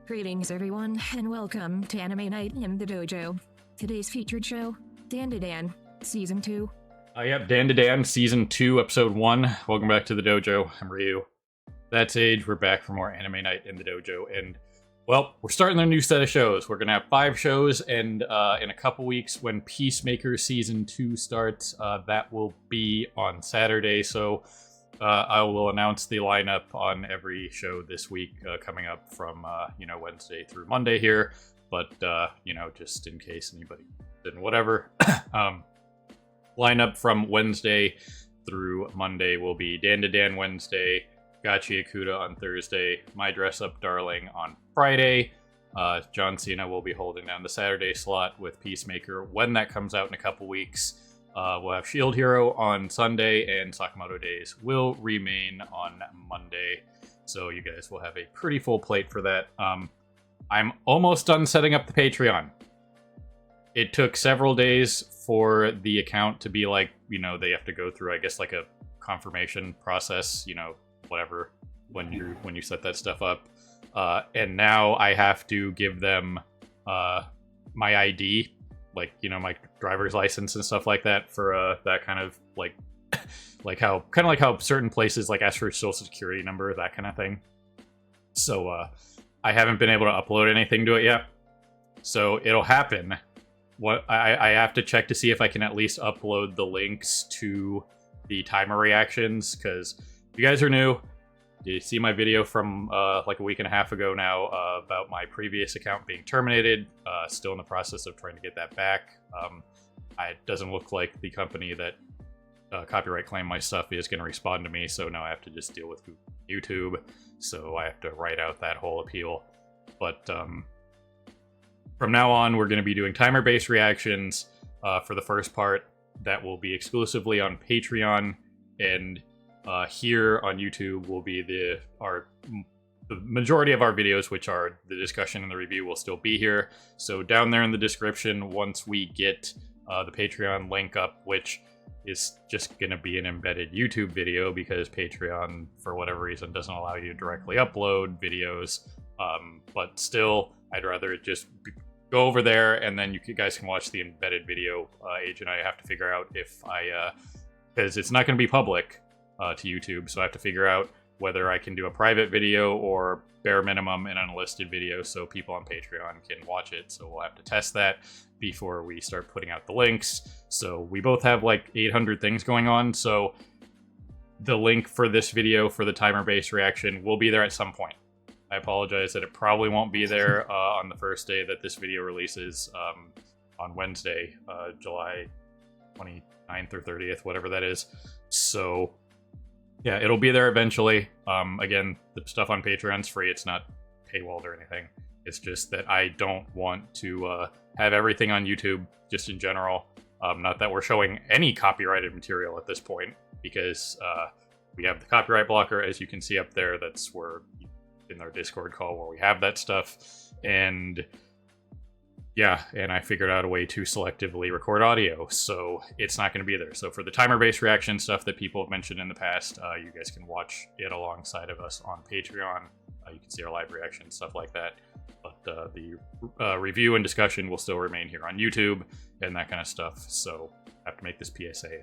Greetings, everyone, and welcome to Anime Night in the Dojo. Today's featured show, Dan to Dan, Season 2. Yep, Dan to Dan, Season 2, Episode 1. Welcome back to the dojo. I'm Ryu. That's Age. We're back for more Anime Night in the dojo. And, well, we're starting a new set of shows. We're going to have 5 shows, and in a couple weeks, when Peacemaker Season 2 starts, that will be on Saturday. So I will announce the lineup on every show this week coming up from, Wednesday through Monday here. But, just in case anybody didn't, whatever. Lineup from Wednesday through Monday will be Dan to Dan Wednesday, Gachi Akuda on Thursday, My Dress Up Darling on Friday. John Cena will be holding down the Saturday slot with Peacemaker when that comes out in a couple weeks. We'll have Shield Hero on Sunday, and Sakamoto Days will remain on Monday. So you guys will have a pretty full plate for that. I'm almost done setting up the Patreon. It took several days for the account to be like, they have to go through, I guess, like a confirmation process, whatever, when you set that stuff up. And now I have to give them my ID, like, my driver's license and stuff like that for that kind of like how certain places like ask for a social security number, that kind of thing. So I haven't been able to upload anything to it yet. So it'll happen. What I have to check to see if I can at least upload the links to the timer reactions, because if you guys are new, you see my video from like a week and a half ago now about my previous account being terminated. Still in the process of trying to get that back. It doesn't look like the company that copyright claimed my stuff is going to respond to me, so now I have to just deal with YouTube. So I have to write out that whole appeal. But from now on, we're going to be doing timer-based reactions for the first part. That will be exclusively on Patreon, and here on YouTube will be the majority of our videos, which are the discussion and the review, will still be here. So down there in the description, once we get the Patreon link up, which is just going to be an embedded YouTube video because Patreon, for whatever reason, doesn't allow you to directly upload videos. But still, I'd rather it just go over there, and then you guys can watch the embedded video. Age and I have to figure out if because it's not going to be public to YouTube, so I have to figure out whether I can do a private video or bare minimum an unlisted video so people on Patreon can watch it. So we'll have to test that before we start putting out the links. So we both have like 800 things going on, so the link for this video for the timer-based reaction will be there at some point. I apologize that it probably won't be there on the first day that this video releases on Wednesday, July 29th or 30th, whatever that is. So yeah, it'll be there eventually. Again, the stuff on Patreon's free. It's not paywalled or anything. It's just that I don't want to have everything on YouTube just in general. Not that we're showing any copyrighted material at this point, because we have the copyright blocker, as you can see up there. That's where in our Discord call where we have that stuff. And yeah, and I figured out a way to selectively record audio, so it's not going to be there. So for the timer-based reaction stuff that people have mentioned in the past, you guys can watch it alongside of us on Patreon. You can see our live reaction, stuff like that. But the review and discussion will still remain here on YouTube and that kind of stuff. So I have to make this PSA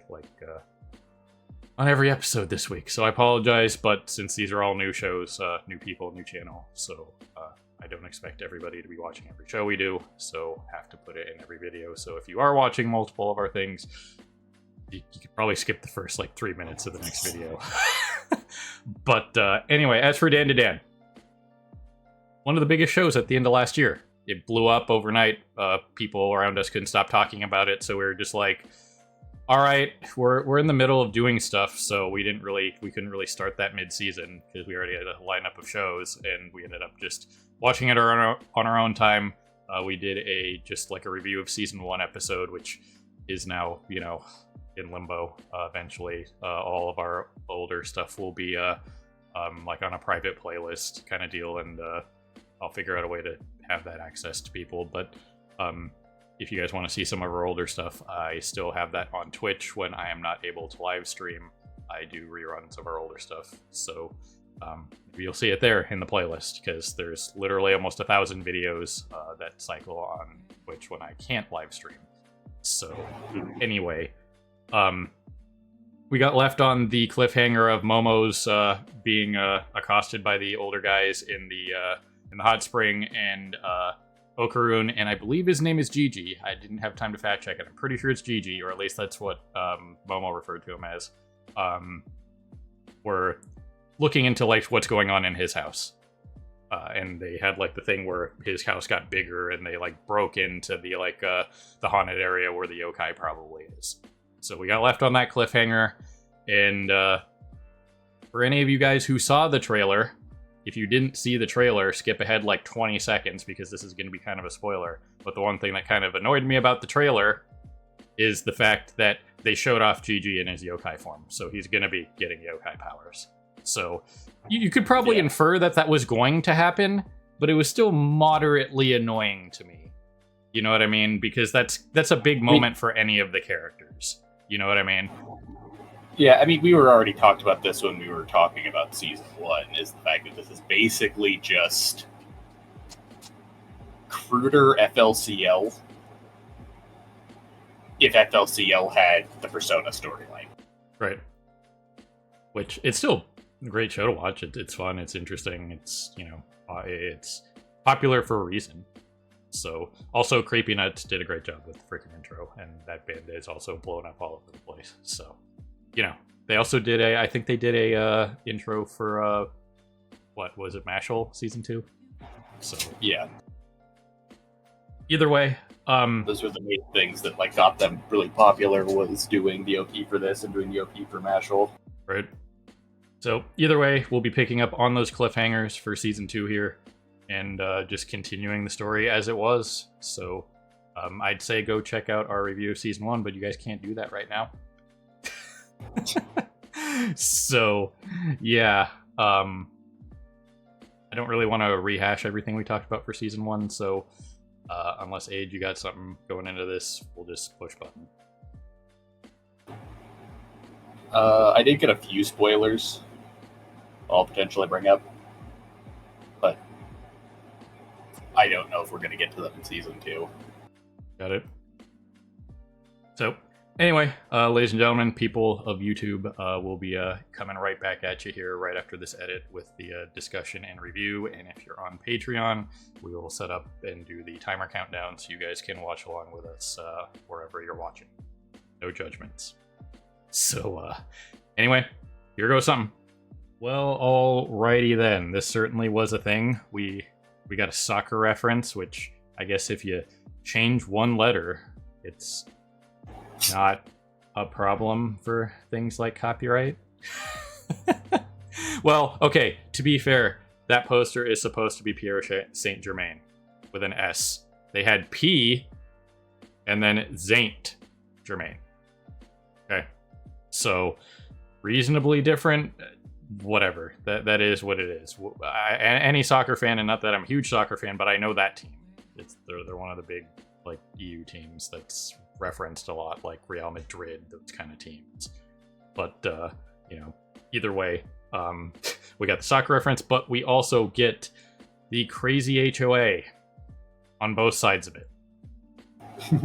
on every episode this week. So I apologize, but since these are all new shows, new people, new channel, so I don't expect everybody to be watching every show we do, so have to put it in every video. So if you are watching multiple of our things, you could probably skip the first 3 minutes of the next video. But anyway, as for Dan to Dan, one of the biggest shows at the end of last year. It blew up overnight. People around us couldn't stop talking about it, so we were just like, all right, we're in the middle of doing stuff, so we couldn't really start that mid-season because we already had a lineup of shows, and we ended up just watching it on our own time. We did a review of season 1 episode, which is now in limbo. Eventually, all of our older stuff will be on a private playlist kind of deal, and I'll figure out a way to have that access to people. But if you guys want to see some of our older stuff, I still have that on Twitch when I am not able to live stream. I do reruns of our older stuff. So Maybe you'll see it there in the playlist, because there's literally almost 1,000 videos that cycle on Twitch when I can't live stream. So anyway, we got left on the cliffhanger of Momo's being accosted by the older guys in the hot spring, and Okarun, and I believe his name is Gigi. I didn't have time to fact check it. I'm pretty sure it's Gigi, or at least that's what Momo referred to him as. Were looking into like what's going on in his house, and they had like the thing where his house got bigger, and they like broke into the like the haunted area where the yokai probably is. So we got left on that cliffhanger, and for any of you guys who saw the trailer, if you didn't see the trailer, skip ahead like 20 seconds because this is going to be kind of a spoiler. But the one thing that kind of annoyed me about the trailer is the fact that they showed off Gigi in his yokai form, so he's going to be getting yokai powers. So you could probably infer that that was going to happen, but it was still moderately annoying to me. You know what I mean? Because that's a big moment for any of the characters. You know what I mean? Yeah, I mean, we were already talked about this when we were talking about season 1, is the fact that this is basically just cruder FLCL if FLCL had the Persona storyline. Right. Which, it's still a great show to watch. It's fun, it's interesting, it's, you know, it's popular for a reason. So, also, Creepy Nuts did a great job with the freaking intro, and that band is also blown up all over the place, so... You know, they also did I think they did a intro for, what was it, Mashal Season 2? So, yeah. Either way, those were the main things that, like, got them really popular, was doing the OP for this and doing the OP for Mashal. Right. So, either way, we'll be picking up on those cliffhangers for Season 2 here, and just continuing the story as it was. So, I'd say go check out our review of Season 1, but you guys can't do that right now. So, yeah, I don't really want to rehash everything we talked about for season 1, so unless Age, you got something going into this, we'll just push button. I did get a few spoilers I'll potentially bring up, but I don't know if we're going to get to them in season 2. Got it. So, anyway, ladies and gentlemen, people of YouTube, we'll be coming right back at you here right after this edit with the discussion and review. And if you're on Patreon, we will set up and do the timer countdown so you guys can watch along with us wherever you're watching. No judgments. So, anyway, here goes something. Well, alrighty then. This certainly was a thing. We got a soccer reference, which I guess if you change one letter, it's not a problem for things like copyright. Well, okay, to be fair, that poster is supposed to be Pierre Saint Germain with an S. They had P and then Saint Germain. Okay, so reasonably different. Whatever, that is what it is. Any soccer fan, and not that I'm a huge soccer fan, but I know that team. They're one of the big like EU teams that's referenced a lot, like Real Madrid, those kind of teams. But you know, either way, we got the soccer reference, but we also get the crazy HOA on both sides of it.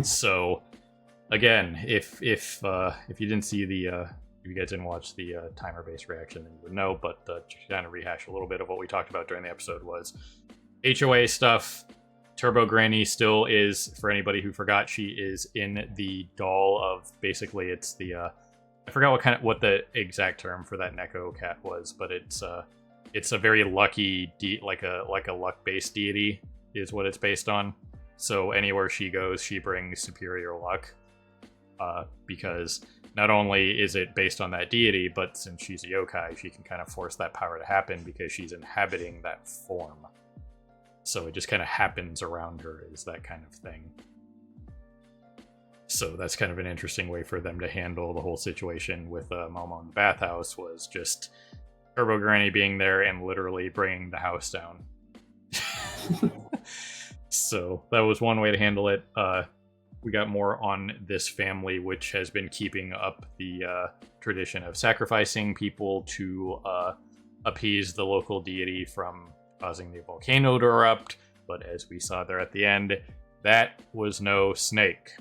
So again, if you didn't see the if you guys didn't watch the timer-based reaction, then you would know, but to kind of rehash a little bit of what we talked about during the episode was HOA stuff. Turbo Granny still is, for anybody who forgot, she is in the doll of, basically it's the, I forgot what the exact term for that Neko cat was, but it's a very lucky, like a luck-based deity is what it's based on. So anywhere she goes, she brings superior luck, because not only is it based on that deity, but since she's a yokai, she can kind of force that power to happen because she's inhabiting that form. So it just kind of happens around her, is that kind of thing. So that's kind of an interesting way for them to handle the whole situation with Momo in the bathhouse, was just Turbo Granny being there and literally bringing the house down. So that was one way to handle it. We got more on this family, which has been keeping up the tradition of sacrificing people to appease the local deity from causing the volcano to erupt. But as we saw there at the end, that was no snake.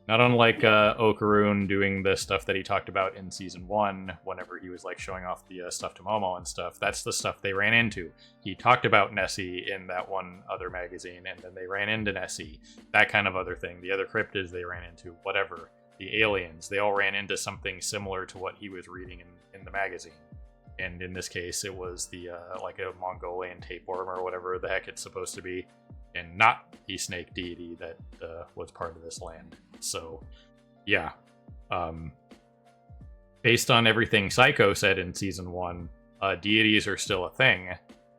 Not unlike Okaroon doing the stuff that he talked about in season 1, whenever he was like showing off the stuff to Momo and stuff. That's the stuff they ran into. He talked about Nessie in that one other magazine, and then they ran into Nessie. That kind of other thing. The other cryptids they ran into, whatever. The aliens, they all ran into something similar to what he was reading in the magazine. And in this case, it was the like a Mongolian tapeworm or whatever the heck it's supposed to be, and not the snake deity that was part of this land. So, yeah. Based on everything Psycho said in season 1, deities are still a thing,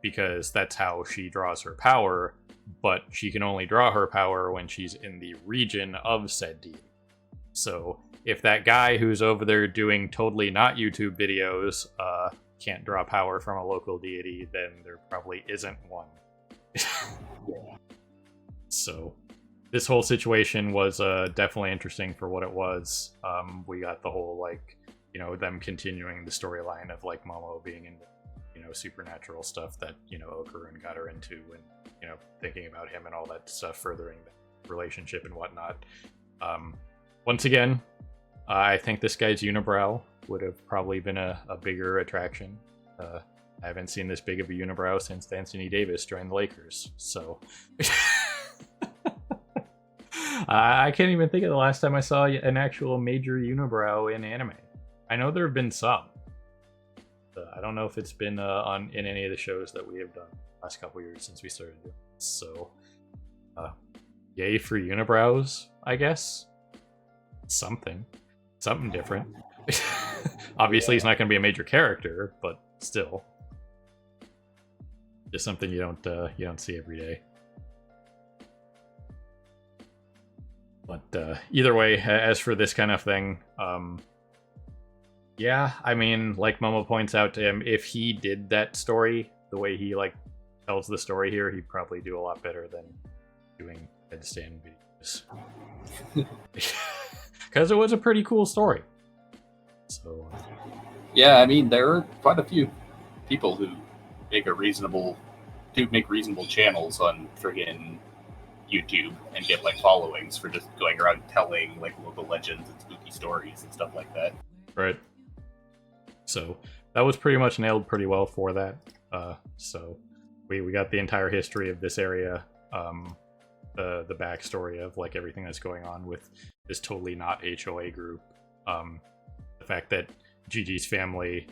because that's how she draws her power, but she can only draw her power when she's in the region of said deity. So, if that guy who's over there doing totally not YouTube videos can't draw power from a local deity, then there probably isn't one. So, this whole situation was definitely interesting for what it was. We got the whole, like, you know, them continuing the storyline of, like, Momo being in, you know, supernatural stuff that, you know, Okaroon got her into, and, you know, thinking about him and all that stuff, furthering the relationship and whatnot. Once again, I think this guy's unibrow would have probably been a bigger attraction. I haven't seen this big of a unibrow since Anthony Davis joined the Lakers, so... I can't even think of the last time I saw an actual major unibrow in anime. I know there have been some. I don't know if it's been in any of the shows that we have done the last couple years since we started doing this. So, yay for unibrows, I guess. Something different. Obviously, he's not going to be a major character, but still, just something you don't see every day. But either way, as for this kind of thing, yeah, I mean, like Momo points out to him, if he did that story the way he like tells the story here, he'd probably do a lot better than doing headstand videos. Because it was a pretty cool story. So yeah, I mean, there are quite a few people who make reasonable channels on friggin' YouTube and get like followings for just going around telling like local legends and spooky stories and stuff like that. Right. So that was pretty much nailed pretty well for that. So we got the entire history of this area, the backstory of like everything that's going on with this totally not HOA group. The fact that Gigi's family,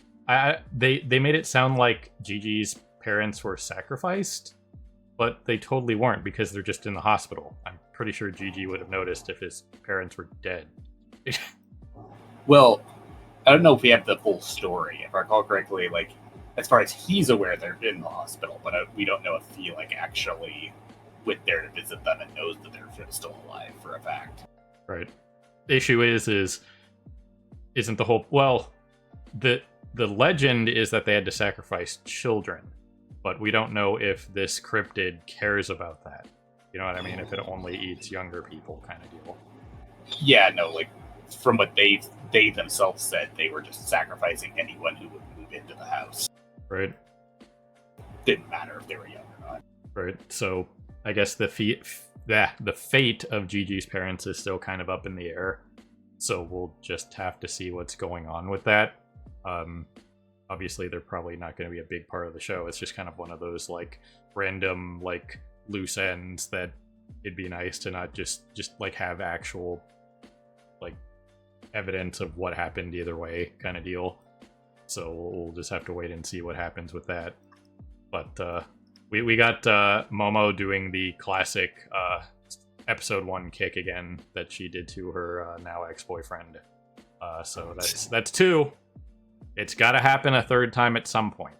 they made it sound like Gigi's parents were sacrificed, but they totally weren't, because they're just in the hospital. I'm pretty sure Gigi would have noticed if his parents were dead. Well, I don't know if we have the full story. If I recall correctly, like, as far as he's aware, they're in the hospital, but we don't know if he, like, actually went there to visit them and knows that they're still alive for a fact. Right. The issue isn't the whole... Well, the legend is that they had to sacrifice children, but we don't know if this cryptid cares about that. You know what I mean? If it only eats younger people kind of deal. Yeah, no, like, from what they themselves said, they were just sacrificing anyone who would move into the house. Right. Didn't matter if they were young or not. Right. So I guess the fate of Gigi's parents is still kind of up in the air. So we'll just have to see what's going on with that. Obviously, they're probably not going to be a big part of the show. It's just kind of one of those like random like loose ends that it'd be nice to not just like have actual like evidence of what happened either way kind of deal. So we'll just have to wait and see what happens with that. But we got Momo doing the classic episode 1 kick again that she did to her now ex-boyfriend. So that's 2. It's got to happen a 3rd time at some point.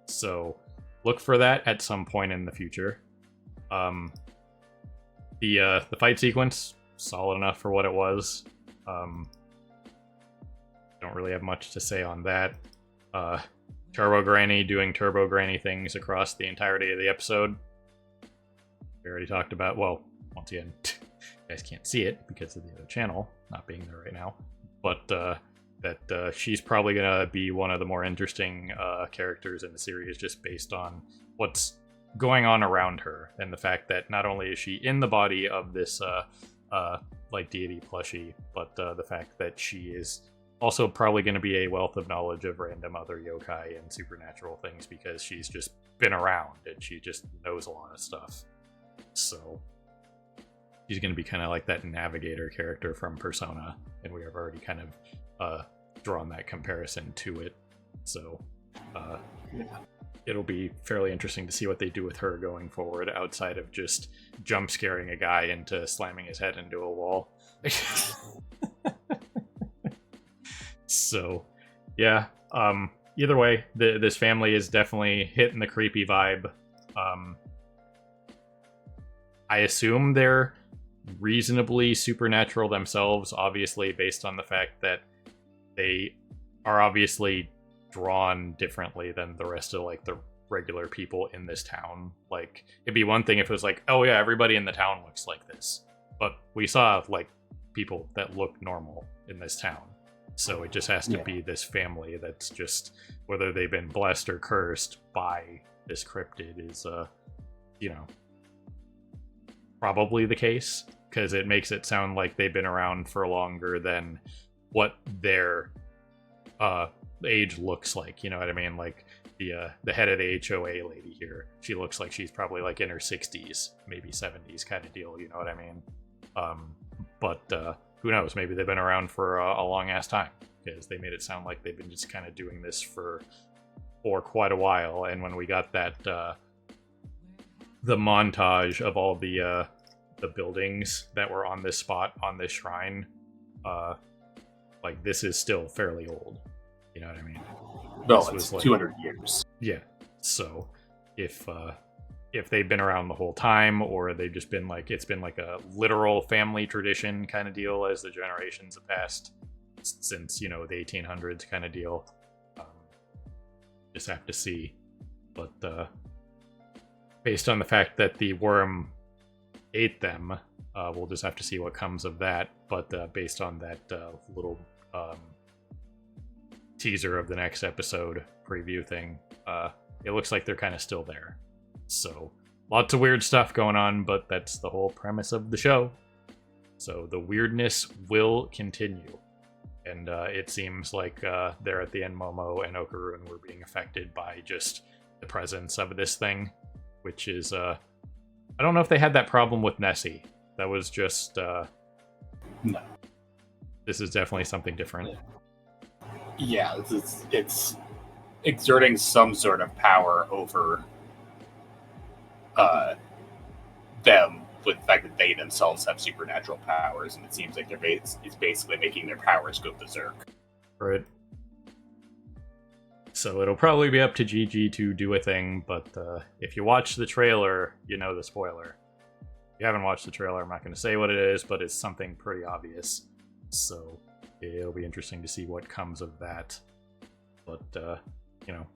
So look for that at some point in the future. The fight sequence, solid enough for what it was. Don't really have much to say on that. Turbo Granny doing Turbo Granny things across the entirety of the episode. We already talked about, well, once again, you guys can't see it because of the other channel not being there right now. But that she's probably gonna be one of the more interesting characters in the series, just based on what's going on around her, and the fact that not only is she in the body of this like deity plushie, but the fact that she is also probably going to be a wealth of knowledge of random other yokai and supernatural things, because she's just been around and she just knows a lot of stuff. So she's going to be kind of like that navigator character from Persona, and we have already kind of drawn that comparison to it. So it'll be fairly interesting to see what they do with her going forward, outside of just jump scaring a guy into slamming his head into a wall. So yeah, either way, this family is definitely hitting the creepy vibe. I assume they're reasonably supernatural themselves, obviously, based on the fact that they are obviously drawn differently than the rest of like the regular people in this town. Like, it'd be one thing if it was like, oh yeah, everybody in the town looks like this, but we saw like people that look normal in this town. So it just has to be this family that's just, whether they've been blessed or cursed by this cryptid is probably the case, because it makes it sound like they've been around for longer than what their age looks like. You know what I mean? Like the head of the HOA lady here, she looks like she's probably like in her 60s, maybe 70s kind of deal. You know what I mean? But who knows? Maybe they've been around for a long ass time, because they made it sound like they've been just kind of doing this for quite a while. And when we got that the montage of all the buildings that were on this spot on this shrine, like, this is still fairly old. You know what I mean? No, This it's was, like, 200 years. Yeah. So if they've been around the whole time, or they've just been like, it's been like a literal family tradition kind of deal as the generations have passed since, the 1800s kind of deal, just have to see. But based on the fact that the worm ate them, we'll just have to see what comes of that. But based on that little teaser of the next episode preview thing, it looks like they're kind of still there. So lots of weird stuff going on, but that's the whole premise of the show. So the weirdness will continue. And it seems like there at the end, Momo and Okarun were being affected by just the presence of this thing, which is, I don't know if they had that problem with Nessie. That was just, No. This is definitely something different. Yeah, it's exerting some sort of power over them, with the fact that they themselves have supernatural powers, and it seems like it's basically making their powers go berserk. Right. So it'll probably be up to Gigi to do a thing, but if you watch the trailer, you know the spoiler. If you haven't watched the trailer, I'm not going to say what it is, but it's something pretty obvious. So it'll be interesting to see what comes of that. But,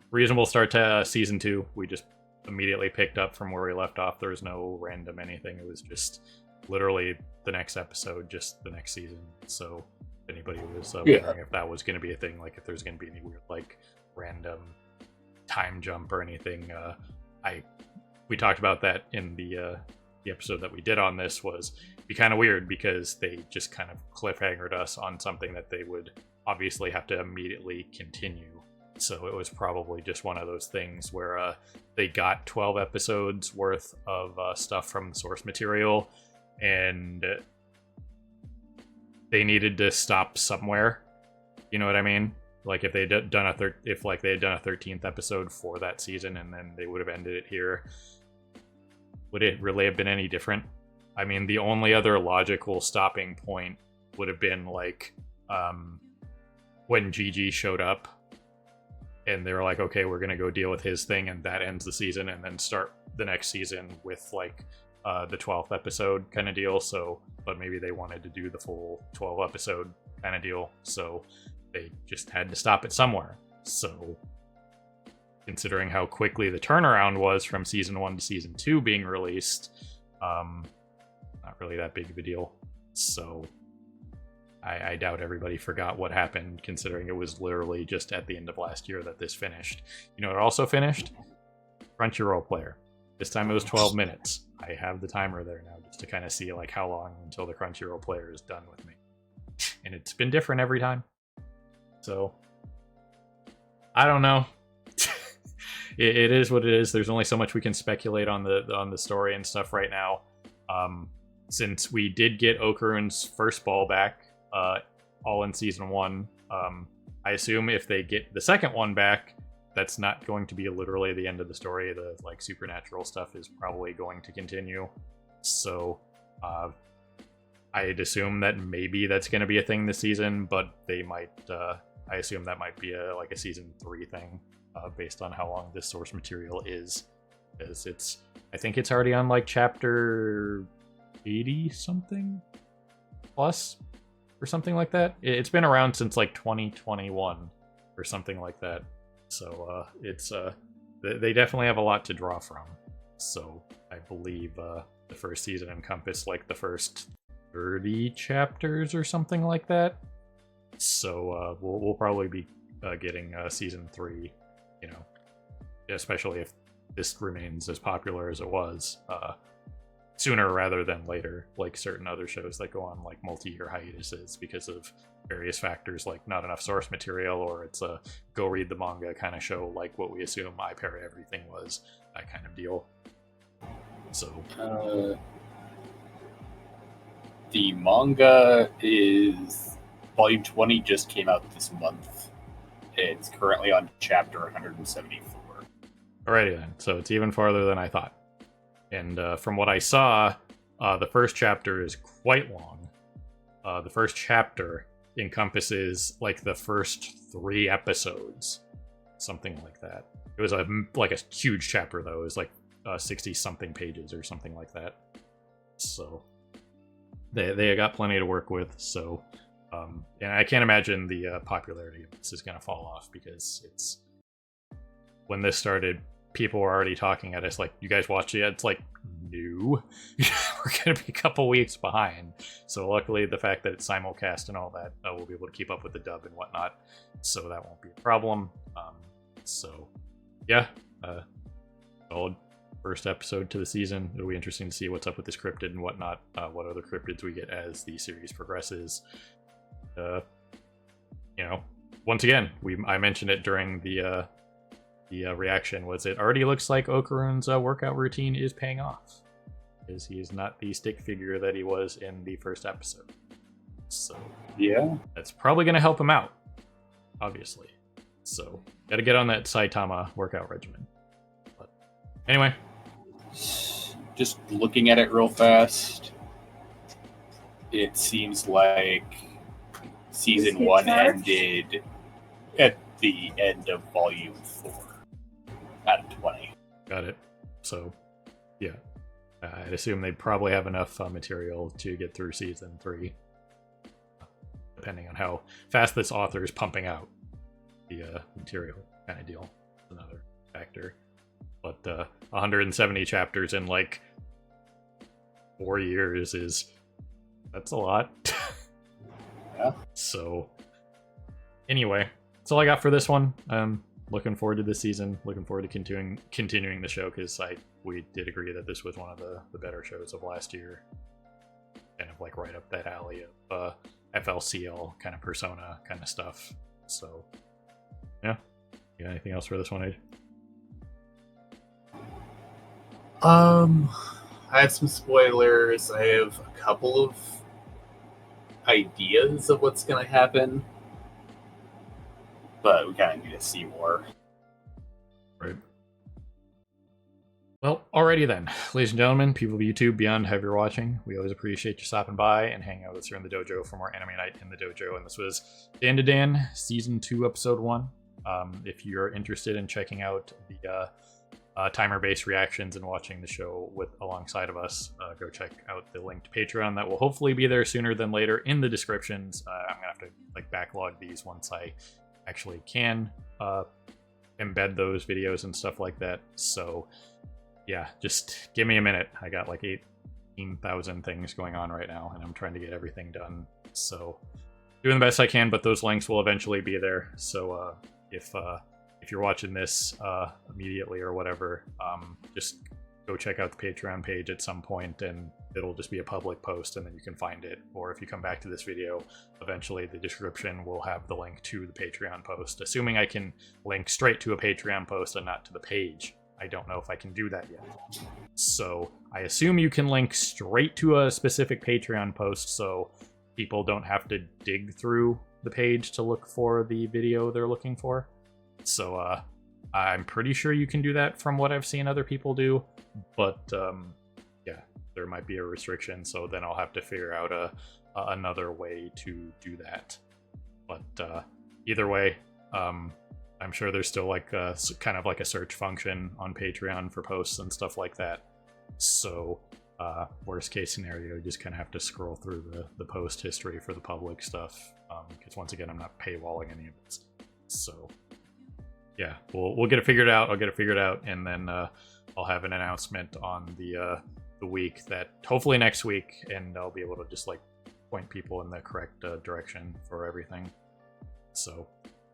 reasonable start to season 2. We just immediately picked up from where we left off. There was no random anything. It was just literally the next episode, just the next season. So if anybody was wondering if that was going to be a thing, like if there's going to be any weird, like, random time jump or anything, we talked about that in the episode that we did on this. Was be kind of weird because they just kind of cliffhangered us on something that they would obviously have to immediately continue. So it was probably just one of those things where they got 12 episodes worth of stuff from the source material, and they needed to stop somewhere. You know what I mean? Like if they had done a 13th episode for that season, and then they would have ended it here, would it really have been any different? I mean, the only other logical stopping point would have been like when Gigi showed up and they were like, okay, we're gonna go deal with his thing, and that ends the season, and then start the next season with like the 12th episode kind of deal. So, but maybe they wanted to do the full 12 episode kind of deal, so they just had to stop it somewhere. So considering how quickly the turnaround was from season 1 to season 2 being released, not really that big of a deal. So I doubt everybody forgot what happened, considering it was literally just at the end of last year that this finished. You know, it also finished Crunchyroll Player. This time it was 12 minutes. I have the timer there now just to kind of see like how long until the Crunchyroll Player is done with me, and it's been different every time. So I don't know. It is what it is. There's only so much we can speculate on the story and stuff right now. Since we did get Okarun's first ball back, all in season 1, I assume if they get the second one back, that's not going to be literally the end of the story. The like supernatural stuff is probably going to continue. So I'd assume that maybe that's going to be a thing this season, but they might. I assume that might be a season 3 thing, based on how long this source material is. Because I think it's already on like chapter 80 something plus or something like that. It's been around since like 2021 or something like that. So they definitely have a lot to draw from. So I believe the first season encompassed like the first 30 chapters or something like that. So we'll probably be getting season 3, you know, especially if this remains as popular as it was, sooner rather than later, like certain other shows that go on like multi-year hiatuses because of various factors, like not enough source material, or it's a go read the manga kind of show, like what we assume I Parrot Everything was, that kind of deal. So the manga is volume 20 just came out this month. It's currently on chapter 174. Alrighty then, so it's even farther than I thought. And from what I saw, the first chapter is quite long. The first chapter encompasses like the first 3 episodes, something like that. It was a huge chapter though. It was like 60 something pages or something like that. So they got plenty to work with. So and I can't imagine the popularity of this is going to fall off, because it's, when this started, people were already talking at us like, you guys watch it? It's like, no. We're going to be a couple weeks behind. So luckily the fact that it's simulcast and all that, we'll be able to keep up with the dub and whatnot, so that won't be a problem. So yeah, solid first episode to the season. It'll be interesting to see what's up with this cryptid and whatnot, what other cryptids we get as the series progresses. You know, once again, I mentioned it during the reaction, was it already looks like Okarun's workout routine is paying off, because he is not the stick figure that he was in the first episode. So yeah, that's probably going to help him out, obviously. So gotta get on that Saitama workout regimen. But anyway, just looking at it real fast, it seems like season 1 ended at the end of volume 4 out of 20. Got it. So yeah, I'd assume they probably have enough material to get through season 3, depending on how fast this author is pumping out the material, kind of deal. Another factor. But 170 chapters in like 4 years that's a lot. Yeah. So anyway, that's all I got for this one. Looking forward to this season. Looking forward to continuing the show, because we did agree that this was one of the better shows of last year. Kind of like right up that alley of FLCL kind of Persona kind of stuff. So yeah. You got anything else for this one, Age? I have some spoilers. I have a couple of ideas of what's going to happen, but we kind of need to see more. Right. Well, alrighty then. Ladies and gentlemen, people of YouTube, beyond however you're watching, we always appreciate you stopping by and hanging out with us here in the dojo for more Anime Night in the Dojo. And this was Dan to Dan, Season 2, Episode 1. If you're interested in checking out the timer-based reactions and watching the show alongside of us, go check out the linked Patreon. That will hopefully be there sooner than later in the descriptions. I'm gonna have to backlog these once I actually can embed those videos and stuff like that. So yeah, just give me a minute. I got like 18,000 things going on right now, and I'm trying to get everything done. So doing the best I can, but those links will eventually be there. So if you're watching this immediately or whatever, just go check out the Patreon page at some point, and it'll just be a public post, and then you can find it. Or if you come back to this video, eventually the description will have the link to the Patreon post, assuming I can link straight to a Patreon post and not to the page. I don't know if I can do that yet. So I assume you can link straight to a specific Patreon post, so people don't have to dig through the page to look for the video they're looking for. So I'm pretty sure you can do that from what I've seen other people do, but yeah, there might be a restriction, so then I'll have to figure out another way to do that. But either way, I'm sure there's still like kind of like a search function on Patreon for posts and stuff like that. So worst case scenario, you just kind of have to scroll through the post history for the public stuff, because once again, I'm not paywalling any of it. So yeah, we'll get it figured out. I'll get it figured out, and then I'll have an announcement on the week that hopefully next week, and I'll be able to just like point people in the correct direction for everything. So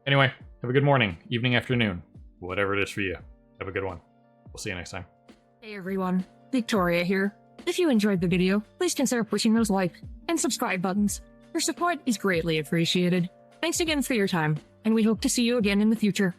anyway, have a good morning, evening, afternoon, whatever it is for you. Have a good one. We'll see you next time. Hey everyone, Victoria here. If you enjoyed the video, please consider pushing those like and subscribe buttons. Your support is greatly appreciated. Thanks again for your time, and we hope to see you again in the future.